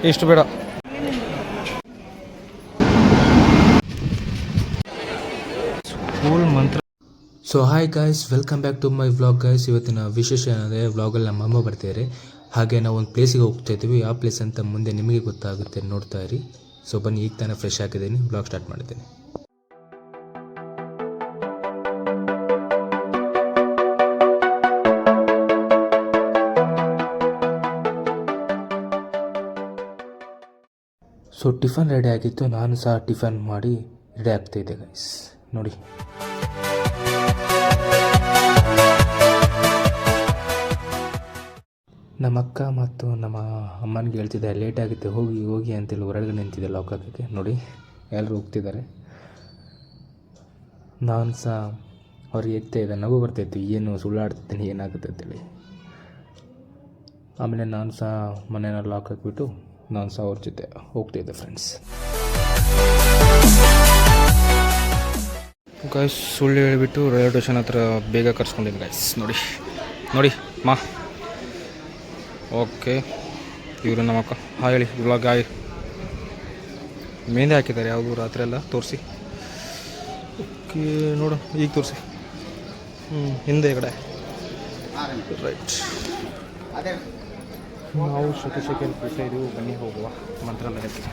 ಎಷ್ಟು ಬೇಡ. ಸ್ಕೂಲ್ ಮಂತ್ರ. So hi guys, welcome back to my vlog guys. ಇವತ್ತಿನ ವಿಶೇಷ ಏನಂದರೆ ವ್ಲಾಗಲ್ಲಿ ನಮ್ಮ ಅಮ್ಮ ಬರ್ತಿದ್ದಾರೆ. ಹಾಗೆ ನಾವು ಒಂದು ಪ್ಲೇಸಿಗೆ ಹೋಗ್ತಾ ಇದ್ದೀವಿ. ಆ ಪ್ಲೇಸ್ ಅಂತ ಮುಂದೆ ನಿಮಗೆ ಗೊತ್ತಾಗುತ್ತೆ, ನೋಡ್ತಾ ಇರಿ. ಸೊ ಬನ್ನಿ, ಈಗ ತಾನೇ ಫ್ರೆಶ್ ಆಗಿದ್ದೀನಿ, ವ್ಲಾಗ್ ಸ್ಟಾರ್ಟ್ ಮಾಡಿದ್ದೀನಿ. ಸೊ ಟಿಫನ್ ರೆಡಿ ಆಗಿತ್ತು, ನಾನು ಸಹ ಟಿಫನ್ ಮಾಡಿ ರೆಡಿ ಆಗ್ತಾಯಿದ್ದೆ ಗೈಸ್. ನೋಡಿ, ನಮ್ಮ ಅಕ್ಕ ಮತ್ತು ನಮ್ಮ ಅಮ್ಮನಿಗೆ ಹೇಳ್ತಿದ್ದೆ ಲೇಟ್ ಆಗುತ್ತೆ, ಹೋಗಿ ಹೋಗಿ ಅಂತೇಳಿ ಹೊರಗಡೆ ನಿಂತಿದ್ದೆ ಲಾಕ್ ಹಾಕೋಕ್ಕೆ. ನೋಡಿ, ಎಲ್ಲರೂ ಹೋಗ್ತಿದ್ದಾರೆ. ನಾನು ಸಹ ಅವ್ರಿಗೆ ಹೇಳ್ತಾ ಇದ್ದೆ, ನಗು ಬರ್ತಾಯಿತ್ತು, ಏನು ಸುಳ್ಳಾಡ್ತಿದ್ದೀನಿ ಏನಾಗುತ್ತೆ ಅಂತೇಳಿ. ಆಮೇಲೆ ನಾನು ಸಹ ಮನೇನ ಲಾಕ್ ಹಾಕಿಬಿಟ್ಟು ನಾನು ಸಹ ಅವ್ರ ಜೊತೆ ಹೋಗ್ತಾಯಿದ್ದೆ ಫ್ರೆಂಡ್ಸ್. ಗಾಯ್ಸ್, ಸುಳ್ಳು ಹೇಳಿಬಿಟ್ಟು ರೈಲ್ವೆ ಸ್ಟೇಷನ್ ಹತ್ರ ಬೇಗ ಕರ್ಸ್ಕೊಂಡಿದ್ದೆ ಗಾಯ್ಸ್. ನೋಡಿ ನೋಡಿ ಮಾ. ಓಕೆ, ಇವರು ನಮ್ಮ ಅಕ್ಕ. ಹಾಂ ಹೇಳಿ, ಇವಾಗ ಹಾಯ್. ಮೆಹಂದಿ ಹಾಕಿದ್ದಾರೆ, ಯಾವುದು ರಾತ್ರಿ ಎಲ್ಲ ತೋರಿಸಿ. ಓಕೆ, ನೋಡು ಈಗ ತೋರಿಸಿ. ಹಿಂದೆ ಕಡೆ ರೈಟ್. ನಾವು ಸೆಕೆಂಡ್ ಪೀಸ ಇದೀವಿ, ಬನ್ನಿ ಹೋಗುವ ಮಂತ್ರಾಲಯಕ್ಕೆ.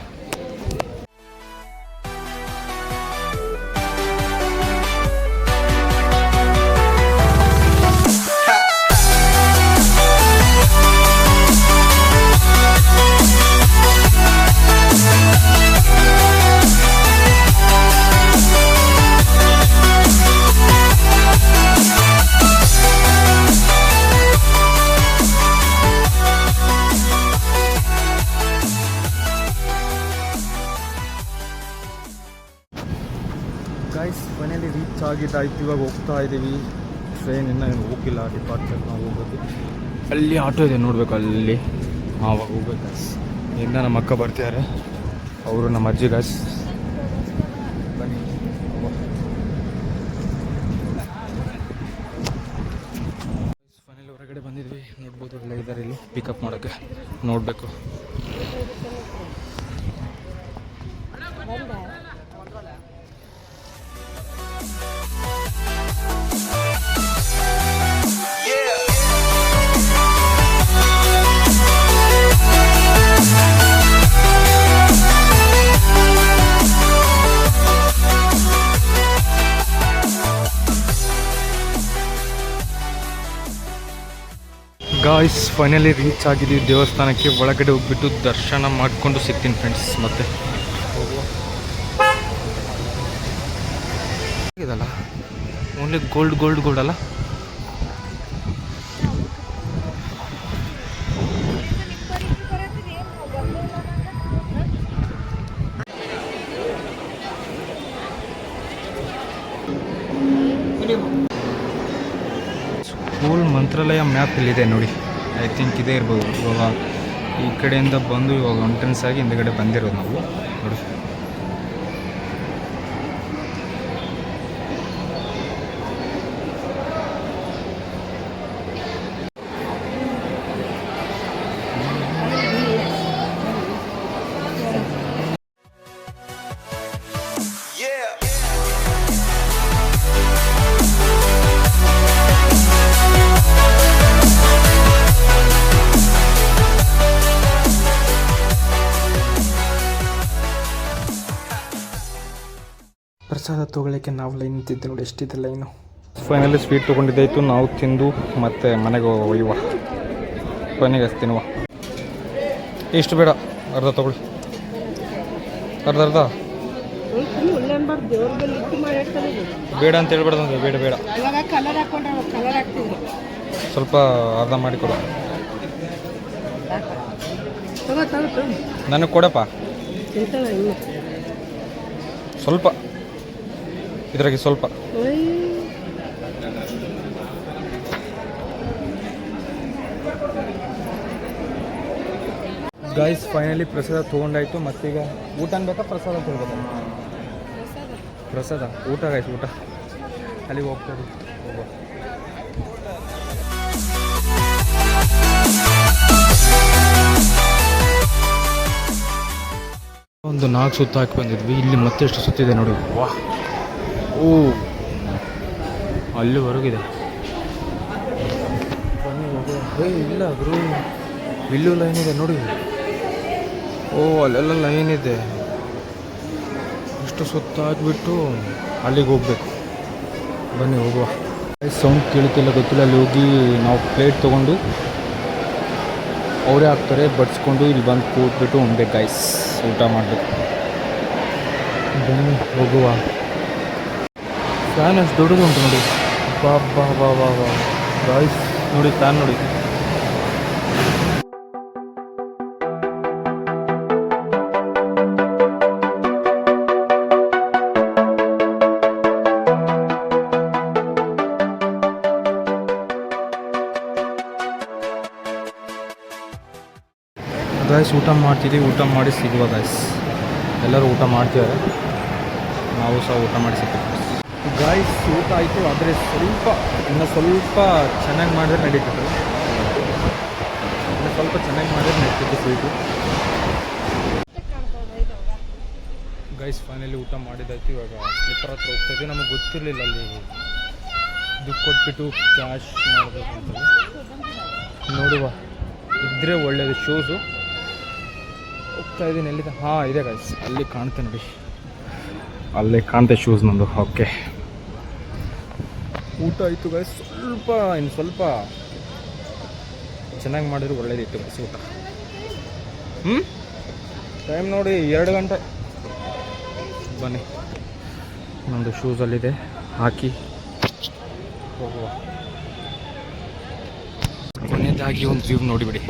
ಗಾಯ್ಸ್, ಫೈನಲಿ ರೀಚ್ ಆಗಿದ್ದಾಯ್ತು. ಇವಾಗ ಹೋಗ್ತಾ ಇದ್ದೀವಿ. ಟ್ರೈನ್ ಇನ್ನೂ ಏನು ಹೋಗಿಲ್ಲ, ಡಿಪಾರ್ಚರ್ ನಾವು ಹೋಗೋದು. ಅಲ್ಲಿ ಆಟೋ ಇದೆ ನೋಡಬೇಕು, ಅಲ್ಲಿ ಆವಾಗ ಹೋಗ್ಬೇಕು ಗಾಯ್ಸ್. ಇಂದ ನಮ್ಮ ಅಕ್ಕ ಬರ್ತಿದ್ದಾರೆ, ಅವರು ನಮ್ಮ ಅಜ್ಜಿ ಗಾಯ್ಸ್. ಬನ್ನಿ, ಫೈನಲಿ ಹೊರಗಡೆ ಬಂದಿದ್ವಿ. ನೋಡ್ಬೋದು, ಎಲ್ಲ ಇದ್ದಾರೆ ಇಲ್ಲಿ ಪಿಕಪ್ ಮಾಡೋಕ್ಕೆ. ನೋಡಬೇಕು. ಗಾಯ್ಸ್, ಫೈನಲಿ ರೀಚ್ ಆಗಿದ್ದೀವಿ ದೇವಸ್ಥಾನಕ್ಕೆ. ಒಳಗಡೆ ಹೋಗ್ಬಿಟ್ಟು ದರ್ಶನ ಮಾಡಿಕೊಂಡು ಸಿಗ್ತೀನಿ ಫ್ರೆಂಡ್ಸ್. ಮತ್ತೆ ಇದಲ್ಲ, ಓನ್ಲಿ ಗೋಲ್ಡ್ ಗೋಲ್ಡ್ ಗೋಲ್ಡ್ ಅಲ್ಲ. ಸ್ಕೂಲ್ ಮಂತ್ರಾಲಯ ಮ್ಯಾಪ್ ಇಲ್ಲಿದೆ ನೋಡಿ. ಐ ಥಿಂಕ್ ಇದೇ ಇರ್ಬೋದು. ಇವಾಗ ಈ ಕಡೆಯಿಂದ ಬಂದು ಇವಾಗ ಎಂಟ್ರೆನ್ಸ್ ಆಗಿ ಹಿಂದುಗಡೆ ಬಂದಿರೋದು ನಾವು ನೋಡಿ. ಪ್ರಸಾದ ತೊಗೊಳ್ಳೋಕ್ಕೆ ನಾವು ಲೈನ್ ನಿಂತಿದ್ದೆ ನೋಡಿ, ಎಷ್ಟಿದೆ ಲೈನು. ಫೈನಲಿ ಸ್ವೀಟ್ ತೊಗೊಂಡಿದ್ದಾಯಿತು, ನಾವು ತಿಂದು ಮತ್ತೆ ಮನೆಗೆ ಒಯ್ಯುವ. ಕೊನೆಗೆ ಹಚ್ತೀನುವ. ಎಷ್ಟು ಬೇಡ, ಅರ್ಧ ತೊಗೊಳ್ಳಿ. ಅರ್ಧ ಬೇಡ ಅಂತ ಹೇಳ್ಬಾರ್ದು ಅಂದರೆ ಬೇಡ ಬೇಡ, ಸ್ವಲ್ಪ ಅರ್ಧ ಮಾಡಿಕೊಡು. ನನಗೆ ಕೊಡಪ್ಪ ಸ್ವಲ್ಪ, ಇದ್ರಾಗೆ ಸ್ವಲ್ಪ. ಗಾಯ್ಸ್, ಫೈನಲಿ ಪ್ರಸಾದ ತೊಗೊಂಡಾಯ್ತು. ಮತ್ತೀಗ ಊಟ ಅನ್ಬೇಕಾ ಪ್ರಸಾದ ತೊಗೊಳ್ಬೇಕಾ? ಪ್ರಸಾದ ಊಟ ಗಾಯ್ಸ್, ಊಟ ಅಲ್ಲಿಗೆ ಹೋಗ್ತಾರೆ. ಹೋಗುವ. ಒಂದು 4 ಸುತ್ತ ಹಾಕಿ ಬಂದಿದ್ವಿ. ಇಲ್ಲಿ ಮತ್ತೆ ಎಷ್ಟು ಸುತ್ತಿದೆ ನೋಡಿ. ವಾಹ್, ಓ ಅಲ್ಲಿವರೆಗಿದೆ. ಬನ್ನಿ ಹೋಗುವ. ಇಲ್ಲ ಗುರು, ಇಲ್ಲೂ ಲೈನ್ ಇದೆ ನೋಡಿ. ಓ ಅಲ್ಲೆಲ್ಲ ಲೈನ್ ಇದೆ. ಇಷ್ಟು ಸುತ್ತ ಹಾಕಿಬಿಟ್ಟು ಅಲ್ಲಿಗೆ ಹೋಗ್ಬೇಕು. ಬನ್ನಿ ಹೋಗುವ. ಸೌಂಡ್ ಕೇಳುತ್ತಿಲ್ಲ ಗೊತ್ತಿಲ್ಲ. ಅಲ್ಲಿ ಹೋಗಿ ನಾವು ಪ್ಲೇಟ್ ತೊಗೊಂಡು ಅವರೇ ಹಾಕ್ತಾರೆ, ಬಡಿಸ್ಕೊಂಡು ಇಲ್ಲಿ ಬಂದು ಕೂತ್ಬಿಟ್ಟು ಉಣ್ಬೇಕು ಗೈಸ್, ಊಟ ಮಾಡಬೇಕು. ಬನ್ನಿ ಹೋಗುವ. ಫ್ಯಾನ್ ಅಷ್ಟು ದೊಡ್ಡದು ಉಂಟು ನೋಡಿ. ಬಾ ಬಾ ಬಾ ಬಾ ಬಾ ಗೈಸ್ ನೋಡಿ, ಫ್ಯಾನ್ ನೋಡಿ. ಗಾಯ್ಸ್ ಊಟ ಮಾಡ್ತಿದ್ದೀವಿ. ಊಟ ಮಾಡಿ ಸಿಗುವ ಗಾಯ್ಸ್. ಎಲ್ಲರೂ ಊಟ ಮಾಡ್ತಿದ್ದಾರೆ, ನಾವು ಸಹ ಊಟ ಮಾಡಿ ಸಿಗ್ತೀವಿ ಗಾಯ್ಸ್. ಊಟ ಆಯಿತು, ಆದರೆ ಇನ್ನು ಸ್ವಲ್ಪ ಚೆನ್ನಾಗಿ ಮಾಡಿದ್ರೆ ನಡೀತದೆ. ಇನ್ನು ಸ್ವಲ್ಪ ಚೆನ್ನಾಗಿ ಮಾಡಿದ್ರೆ ನಡೀತಿತ್ತು ಸ್ವೀಟು. ಗೈಸ್ ಫೈನಲಿ ಊಟ ಮಾಡಿದ್ದಾಯ್ತು. ಇವಾಗ ಸ್ಲಿಪ್ಪರ್ ಹತ್ರ ಹೋಗ್ತಾಯಿದ್ವಿ. ನಮಗೆ ಗೊತ್ತಿರಲಿಲ್ಲ ಅಲ್ಲಿ ದುಡ್ಡು ಕೊಟ್ಬಿಟ್ಟು ಕ್ಯಾಶ್ ಮಾಡಬೇಕು ಅಂತ. ನೋಡುವ, ಇದ್ದರೆ ಒಳ್ಳೆಯದು. ಶೂಸು ಹೋಗ್ತಾ ಇದ್ದೀನಿ. ಎಲ್ಲಿದೆ? ಹಾಂ ಇದೆ ಗೈಸ್, ಅಲ್ಲಿ ಕಾಣ್ತೆ ನೋಡಿ, ಅಲ್ಲೇ ಕಾಣ್ತೆ ಶೂಸ್ ನಂದು. ಓಕೆ, ಊಟ ಆಯಿತು ಗೈಸ್. ಇನ್ನು ಸ್ವಲ್ಪ ಚೆನ್ನಾಗಿ ಮಾಡಿದ್ರು ಒಳ್ಳೇದಿತ್ತು ಗೈಸ್ ಊಟ. ಟೈಮ್ ನೋಡಿ 2 ಗಂಟೆ. ಬನ್ನಿ, ನಮ್ಮದು ಶೂಸಲ್ಲಿದೆ, ಹಾಕಿ ಹೋಗುವ. ಕೊನೆಯದಾಗಿ ಒಂದು ವ್ಯೂ ನೋಡಿಬಿಡಿ,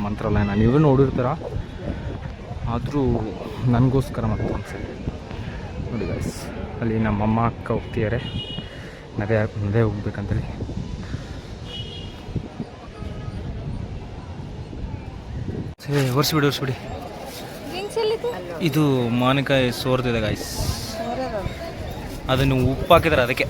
ಮಂತ್ರಾಲಯನ. ನೀವೇ ನೋಡಿರ್ತೀರ, ಆದರೂ ನನಗೋಸ್ಕರ ಮತ್ತೆ ಒಂದ್ಸರಿ ನೋಡಿ ಗೈಸ್. ಅಲ್ಲಿ ನಮ್ಮಮ್ಮ ಅಕ್ಕ ಹೋಗ್ತಿದ್ದಾರೆ, ನದೇ ಹೋಗ್ಬೇಕಂತೇಳಿ. ಸರಿ, ಒರೆಸ್ಬಿಡಿ. ಇದು ಮಾವಿನಕಾಯಿ ಸೋರ್ದಿದೆ ಗೈಸ್, ಅದನ್ನು ಉಪ್ಪು ಹಾಕಿದ್ದಾರೆ ಅದಕ್ಕೆ.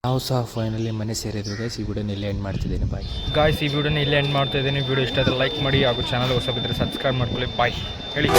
ನಾವು ಸಹ ಫೈನಲಿ ಮನೆ ಸೇರಿದ್ವಿ ಗೈಸ್. ಈ ವಿಡಿಯೋನ ಇಲ್ಲೇ ಎಂಡ್ ಮಾಡ್ತಿದ್ದೀನಿ. ಬಾಯ್ ಗಾಯ್ಸ್, ಈ ವಿಡಿಯೋನ ಇಲ್ಲೇ ಎಂಡ್ ಮಾಡ್ತಾ ಇದ್ದೀನಿ. ವಿಡಿಯೋ ಇಷ್ಟ ಆದರೆ ಲೈಕ್ ಮಾಡಿ, ಹಾಗೂ ಚಾನಲ್ ಹೊಸಬಿದ್ದರೆ ಸಬ್ಸ್ಕ್ರೈಬ್ ಮಾಡ್ಕೊಳ್ಳಿ. ಬಾಯ್ ಹೇಳಿ.